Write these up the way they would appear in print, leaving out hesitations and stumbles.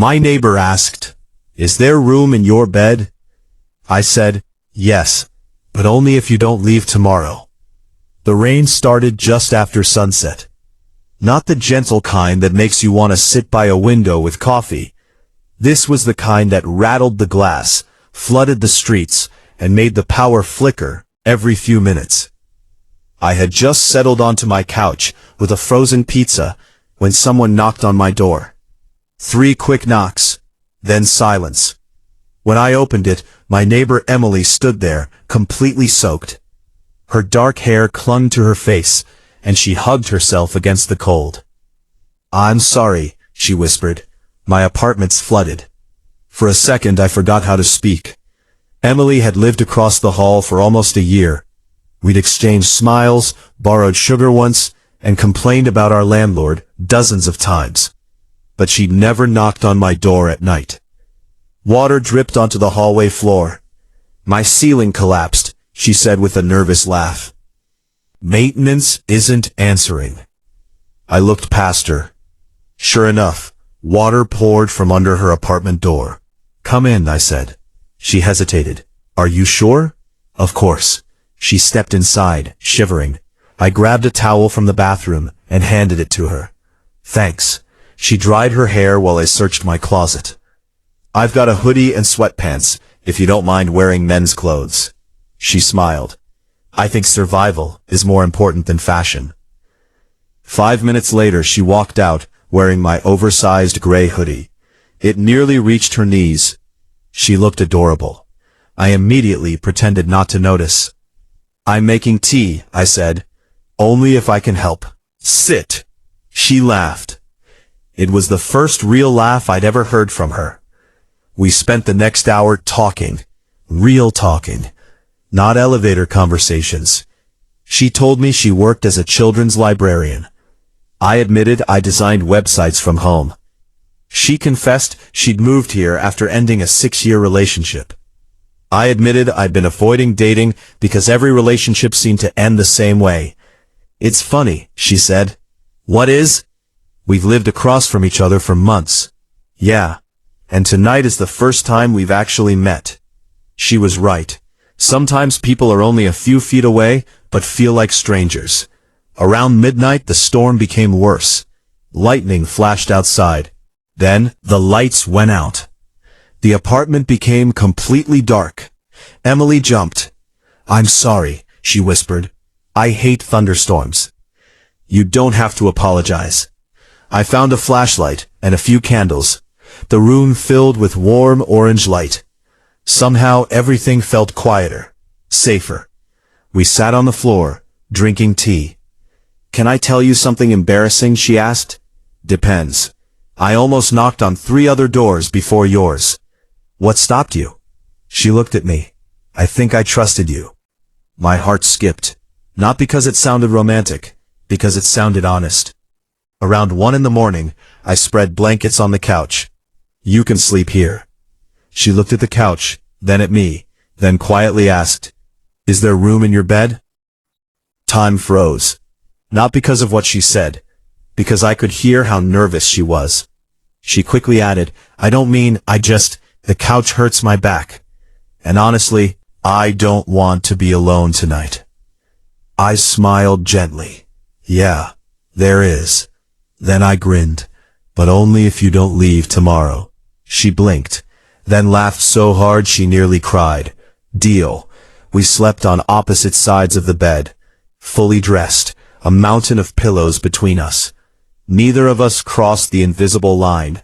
My neighbor asked, "Is there room in your bed?" I said, "Yes, but only if you don't leave tomorrow." The rain started just after sunset. Not the gentle kind that makes you want to sit by a window with coffee. This was the kind that rattled the glass, flooded the streets, and made the power flicker every few minutes. I had just settled onto my couch with a frozen pizza when someone knocked on my door. 3 quick knocks, then silence. When I opened it, my neighbor Emily stood there, completely soaked. Her dark hair clung to her face, and she hugged herself against the cold. "I'm sorry," she whispered. "My apartment's flooded." For a second I forgot how to speak. Emily had lived across the hall for almost a year. We'd exchanged smiles, borrowed sugar once, and complained about our landlord dozens of times. But she'd never knocked on my door at night. Water dripped onto the hallway floor. "My ceiling collapsed," she said with a nervous laugh. "Maintenance isn't answering." I looked past her. Sure enough, water poured from under her apartment door. "Come in," I said. She hesitated. "Are you sure?" "Of course." She stepped inside, shivering. I grabbed a towel from the bathroom and handed it to her. "Thanks." She dried her hair while I searched my closet. "I've got a hoodie and sweatpants, if you don't mind wearing men's clothes." She smiled. "I think survival is more important than fashion." 5 minutes later she walked out, wearing my oversized gray hoodie. It nearly reached her knees. She looked adorable. I immediately pretended not to notice. "I'm making tea," I said. "Only if I can help." "Sit." She laughed. It was the first real laugh I'd ever heard from her. We spent the next hour talking. Real talking. Not elevator conversations. She told me she worked as a children's librarian. I admitted I designed websites from home. She confessed she'd moved here after ending a 6-year relationship. I admitted I'd been avoiding dating because every relationship seemed to end the same way. "It's funny," she said. "What is?" "We've lived across from each other for months." "Yeah. And tonight is the first time we've actually met." She was right. Sometimes people are only a few feet away, but feel like strangers. Around midnight, the storm became worse. Lightning flashed outside. Then, the lights went out. The apartment became completely dark. Emily jumped. "I'm sorry," she whispered. "I hate thunderstorms." "You don't have to apologize." I found a flashlight and a few candles. The room filled with warm orange light. Somehow everything felt quieter, safer. We sat on the floor, drinking tea. "Can I tell you something embarrassing?" she asked. "Depends. I almost knocked on 3 other doors before yours." "What stopped you?" She looked at me. "I think I trusted you." My heart skipped. Not because it sounded romantic, because it sounded honest. Around 1 in the morning, I spread blankets on the couch. "You can sleep here." She looked at the couch, then at me, then quietly asked, "Is there room in your bed?" Time froze. Not because of what she said, because I could hear how nervous she was. She quickly added, "I don't mean, the couch hurts my back. And honestly, I don't want to be alone tonight." I smiled gently. "Yeah, there is." Then I grinned. "But only if you don't leave tomorrow." She blinked, then laughed so hard she nearly cried. Deal. We slept on opposite sides of the bed, fully dressed, a mountain of pillows between us. Neither of us crossed the invisible line.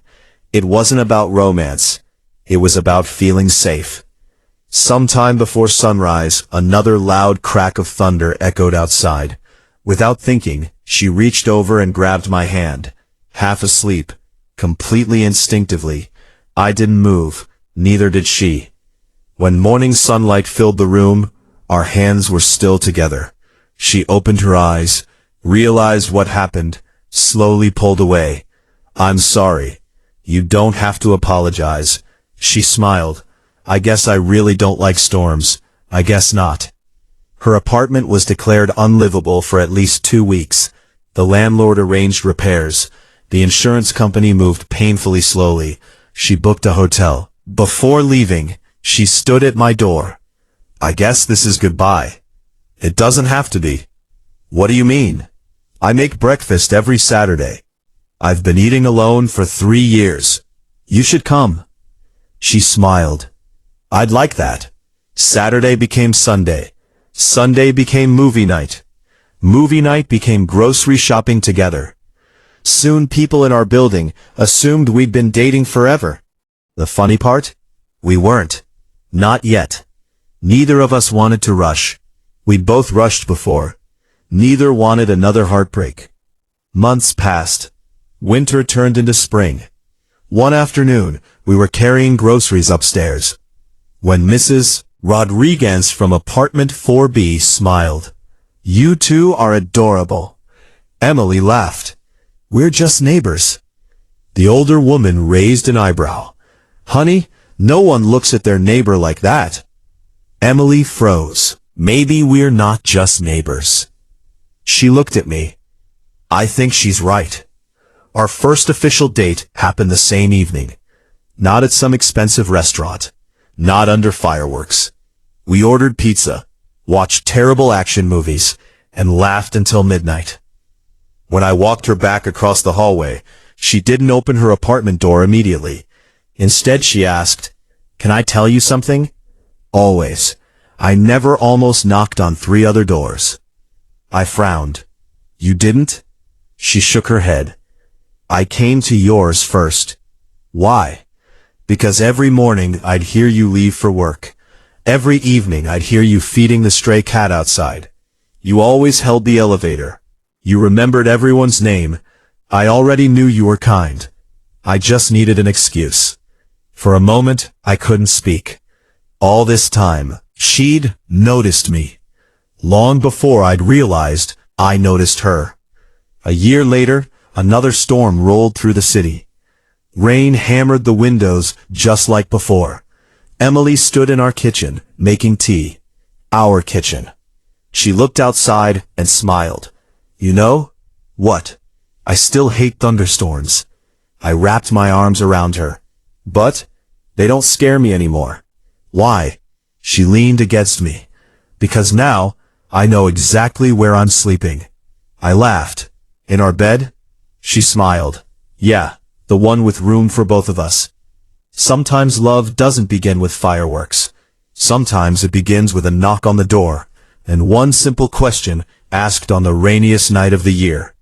It wasn't about romance. It was about feeling safe. Sometime before sunrise, another loud crack of thunder echoed outside. Without thinking, she reached over and grabbed my hand. Half asleep, completely instinctively. I didn't move, neither did she. When morning sunlight filled the room, our hands were still together. She opened her eyes, realized what happened, slowly pulled away. "I'm sorry. You don't have to apologize." She smiled. "I guess I really don't like storms. I guess not." Her apartment was declared unlivable for at least 2 weeks. The landlord arranged repairs. The insurance company moved painfully slowly. She booked a hotel. Before leaving, she stood at my door. I guess this is goodbye. It doesn't have to be. What do you mean? I make breakfast every Saturday. I've been eating alone for 3 years. You should come. She smiled. I'd like that. Saturday became Sunday. Sunday became movie night. Movie night became grocery shopping together. Soon people in our building assumed we'd been dating forever. The funny part? We weren't. Not yet. Neither of us wanted to rush. We'd both rushed before. Neither wanted another heartbreak. Months passed. Winter turned into spring. One afternoon, we were carrying groceries upstairs, when Mrs. Rodriguez from apartment 4B smiled. You two are adorable. Emily laughed. We're just neighbors. The older woman raised an eyebrow. Honey, no one looks at their neighbor like that. Emily froze. Maybe we're not just neighbors. She looked at me. I think she's right. Our first official date happened the same evening. Not at some expensive restaurant. Not under fireworks. We ordered pizza, watched terrible action movies, and laughed until midnight. When I walked her back across the hallway, she didn't open her apartment door immediately. Instead, she asked, "Can I tell you something?" Always. I never almost knocked on 3 other doors. I frowned. You didn't? She shook her head. I came to yours first. Why? Because every morning I'd hear you leave for work. Every evening I'd hear you feeding the stray cat outside. You always held the elevator. You remembered everyone's name. I already knew you were kind. I just needed an excuse. For a moment, I couldn't speak. All this time, she'd noticed me. Long before I'd realized, I noticed her. A year later, another storm rolled through the city. Rain hammered the windows just like before. Emily stood in our kitchen, making tea. Our kitchen. She looked outside and smiled. You know? What? I still hate thunderstorms. I wrapped my arms around her. But they don't scare me anymore. Why? She leaned against me. Because now, I know exactly where I'm sleeping. I laughed. In our bed? She smiled. Yeah, the one with room for both of us. Sometimes love doesn't begin with fireworks. Sometimes it begins with a knock on the door, and one simple question asked on the rainiest night of the year.